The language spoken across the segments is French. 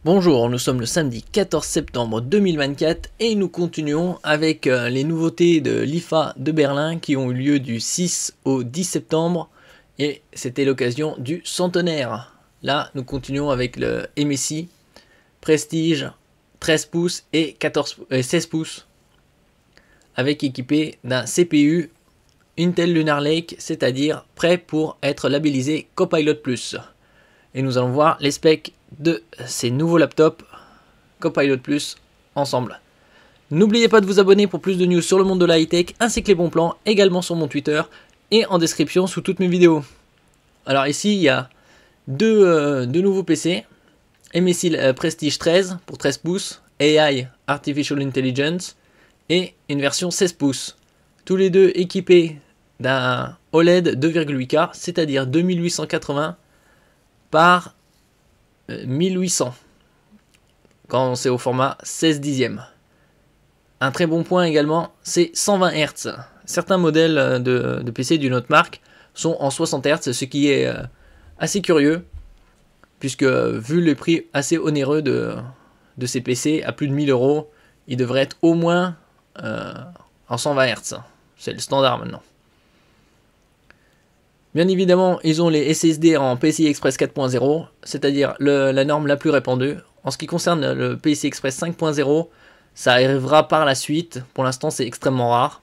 Bonjour, nous sommes le samedi 14 septembre 2024 et nous continuons avec les nouveautés de l'IFA de Berlin qui ont eu lieu du 6 au 10 septembre et c'était l'occasion du centenaire. Là, nous continuons avec le MSI Prestige 13 pouces et 16 pouces avec équipé d'un CPU Intel Lunar Lake, c'est-à-dire prêt pour être labellisé Copilot+. Et nous allons voir les specs de ces nouveaux laptops Copilot+ ensemble. N'oubliez pas de vous abonner pour plus de news sur le monde de la high-tech ainsi que les bons plans, également sur mon Twitter et en description sous toutes mes vidéos. Alors ici il y a deux nouveaux PC, MSI Prestige 13 pour 13 pouces, AI Artificial Intelligence et une version 16 pouces. Tous les deux équipés d'un OLED 2,8K, c'est-à-dire 2880 par 1800 quand c'est au format 16 dixièmes. Un très bon point également, c'est 120 Hz. Certains modèles de PC d'une autre marque sont en 60 Hz, ce qui est assez curieux, puisque vu le prix assez onéreux de ces PC, à plus de 1000 €, ils devraient être au moins en 120 Hz. C'est le standard maintenant. Bien évidemment, ils ont les SSD en PCI Express 4.0, c'est-à-dire la norme la plus répandue. En ce qui concerne le PCI Express 5.0, ça arrivera par la suite. Pour l'instant, c'est extrêmement rare.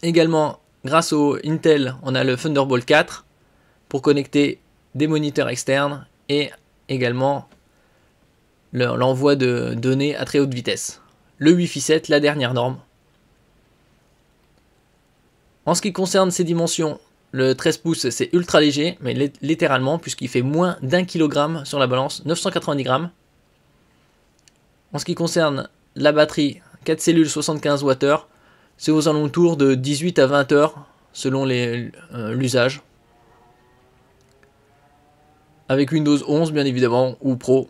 Également, grâce au Intel, on a le Thunderbolt 4 pour connecter des moniteurs externes et également l'envoi de données à très haute vitesse. Le Wi-Fi 7, la dernière norme. En ce qui concerne ses dimensions, le 13 pouces c'est ultra léger, mais littéralement, puisqu'il fait moins d'1 kg sur la balance, 990 grammes. En ce qui concerne la batterie, 4 cellules 75 Wh, c'est aux alentours de 18 à 20 heures selon l'usage. Avec Windows 11 bien évidemment, ou Pro.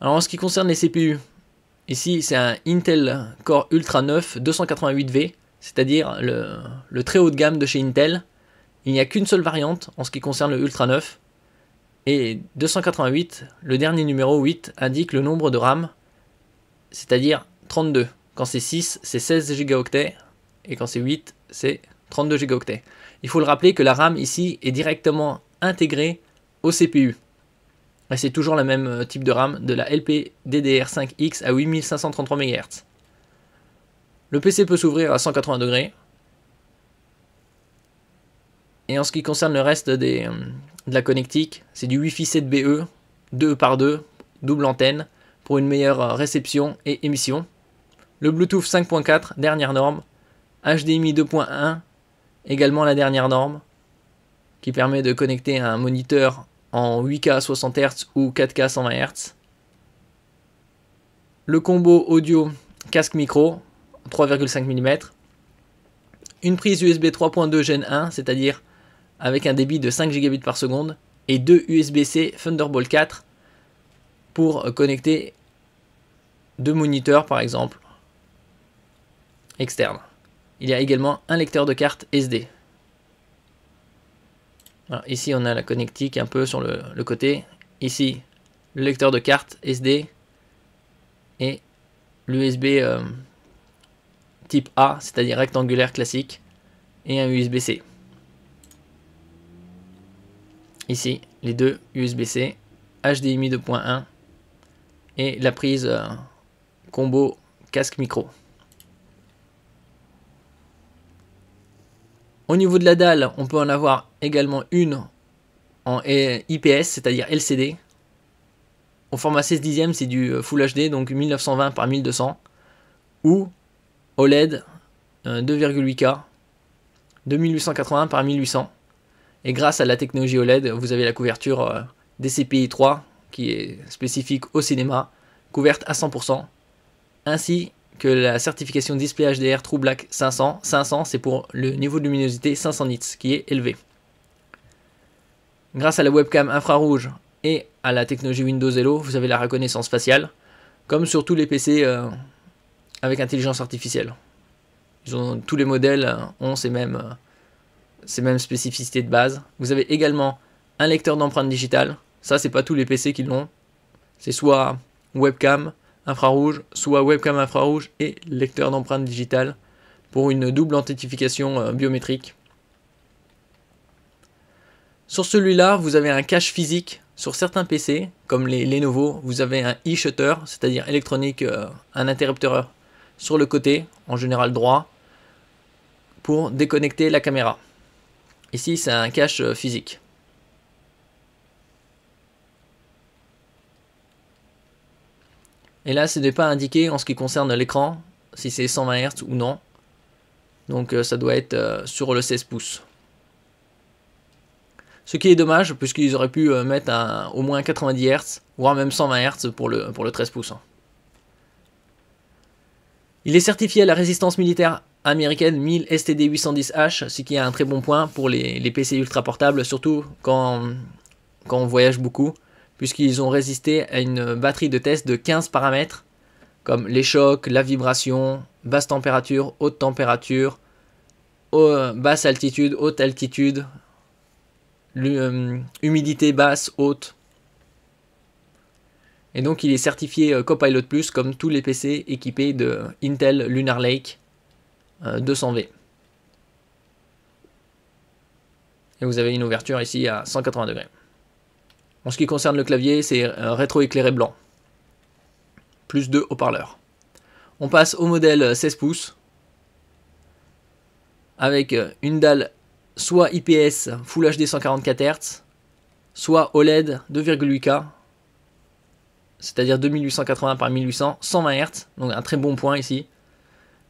Alors en ce qui concerne les CPU, ici c'est un Intel Core Ultra 9 288V, c'est-à-dire le très haut de gamme de chez Intel. Il n'y a qu'une seule variante en ce qui concerne le Ultra 9. Et 288, le dernier numéro 8, indique le nombre de RAM, c'est-à-dire 32. Quand c'est 6, c'est 16 Go. Et quand c'est 8, c'est 32 Go. Il faut le rappeler que la RAM ici est directement intégrée au CPU. Et c'est toujours le même type de RAM de la LPDDR5X à 8533 MHz. Le PC peut s'ouvrir à 180 degrés. Et en ce qui concerne le reste de la connectique, c'est du Wi-Fi 7BE 2x2, double antenne, pour une meilleure réception et émission. Le Bluetooth 5.4, dernière norme. HDMI 2.1, également la dernière norme, qui permet de connecter un moniteur en 8K 60 Hz ou 4K 120 Hz. Le combo audio casque micro, 3,5 mm. Une prise USB 3.2 Gen 1, c'est-à-dire avec un débit de 5 Gb par seconde, et deux USB-C Thunderbolt 4 pour connecter deux moniteurs par exemple, externes. Il y a également un lecteur de carte SD. Alors, ici on a la connectique un peu sur le côté. Ici le lecteur de carte SD et l'USB type A, c'est-à-dire rectangulaire classique, et un USB-C. Ici, les deux USB-C, HDMI 2.1 et la prise combo casque micro. Au niveau de la dalle, on peut en avoir également une en IPS, c'est-à-dire LCD. Au format 16 dixièmes, c'est du Full HD, donc 1920 par 1200. Ou OLED 2,8K, 2880 par 1800. Et grâce à la technologie OLED, vous avez la couverture DCI 3 qui est spécifique au cinéma, couverte à 100%, ainsi que la certification Display HDR True Black 500. 500, c'est pour le niveau de luminosité 500 nits, qui est élevé. Grâce à la webcam infrarouge et à la technologie Windows Hello, vous avez la reconnaissance faciale, comme sur tous les PC avec intelligence artificielle. Tous les modèles ont ces mêmes spécificités de base. Vous avez également un lecteur d'empreintes digitales Ça, c'est pas tous les PC qui l'ont. C'est soit webcam infrarouge, soit webcam infrarouge et lecteur d'empreintes digitales pour une double authentification biométrique. Sur celui-là, vous avez un cache physique. Sur certains PC, comme les Lenovo, vous avez un e-shutter, c'est-à-dire électronique, un interrupteur sur le côté, en général droit, pour déconnecter la caméra. Ici, c'est un cache physique. Et là, ce n'est pas indiqué en ce qui concerne l'écran, si c'est 120 Hz ou non. Donc ça doit être sur le 16 pouces. Ce qui est dommage, puisqu'ils auraient pu mettre au moins 90 Hz, voire même 120 Hz pour le 13 pouces. Il est certifié à la résistance militaire américaine 1000 STD 810H, ce qui est un très bon point pour les PC ultra portables, surtout quand on voyage beaucoup, puisqu'ils ont résisté à une batterie de test de 15 paramètres, comme les chocs, la vibration, basse température, haute température, basse altitude, haute altitude, humidité basse, haute. Et donc il est certifié Copilot Plus comme tous les PC équipés de Intel Lunar Lake 200V. Et vous avez une ouverture ici à 180 degrés. En ce qui concerne le clavier, c'est rétroéclairé blanc. Plus 2 haut-parleurs. On passe au modèle 16 pouces. Avec une dalle soit IPS Full HD 144 Hz, soit OLED 2,8K, c'est-à-dire 2880 par 1800, 120 Hz, donc un très bon point ici.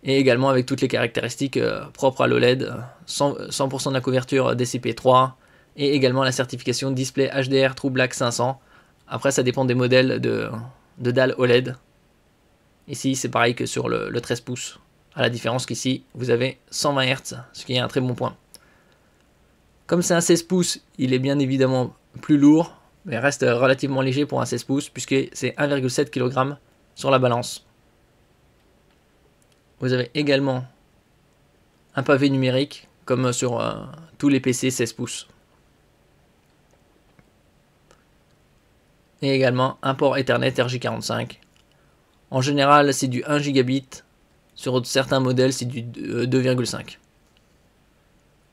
Et également avec toutes les caractéristiques propres à l'OLED, 100% de la couverture DCP3, et également la certification Display HDR True Black 500. Après, ça dépend des modèles de dalle OLED. Ici, c'est pareil que sur le 13 pouces, à la différence qu'ici, vous avez 120 Hz, ce qui est un très bon point. Comme c'est un 16 pouces, il est bien évidemment plus lourd, mais reste relativement léger pour un 16 pouces, puisque c'est 1,7 kg sur la balance. Vous avez également un pavé numérique, comme sur tous les PC 16 pouces. Et également un port Ethernet RJ45. En général, c'est du 1 gigabit. Sur certains modèles, c'est du 2,5.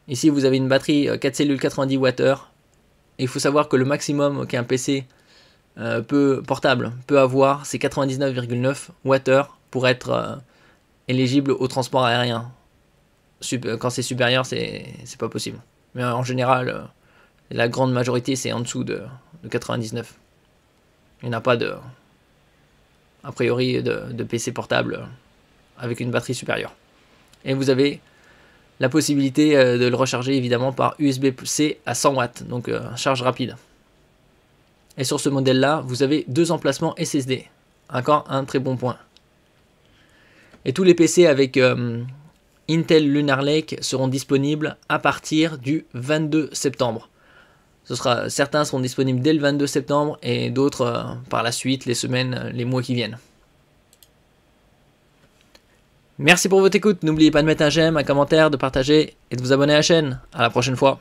Ici, vous avez une batterie 4 cellules 90 Wh. Il faut savoir que le maximum qu'un PC portable peut avoir, c'est 99,9 Wh pour être éligible au transport aérien. Quand c'est supérieur, c'est pas possible. Mais en général, la grande majorité, c'est en dessous de 99. Il n'y en a pas a priori de PC portable avec une batterie supérieure. Et vous avez la possibilité de le recharger évidemment par USB-C à 100 watts, donc charge rapide. Et sur ce modèle-là, vous avez 2 emplacements SSD. Encore un très bon point. Et tous les PC avec Intel Lunar Lake seront disponibles à partir du 22 septembre. Certains seront disponibles dès le 22 septembre et d'autres par la suite, les semaines, les mois qui viennent. Merci pour votre écoute. N'oubliez pas de mettre un j'aime, un commentaire, de partager et de vous abonner à la chaîne. À la prochaine fois.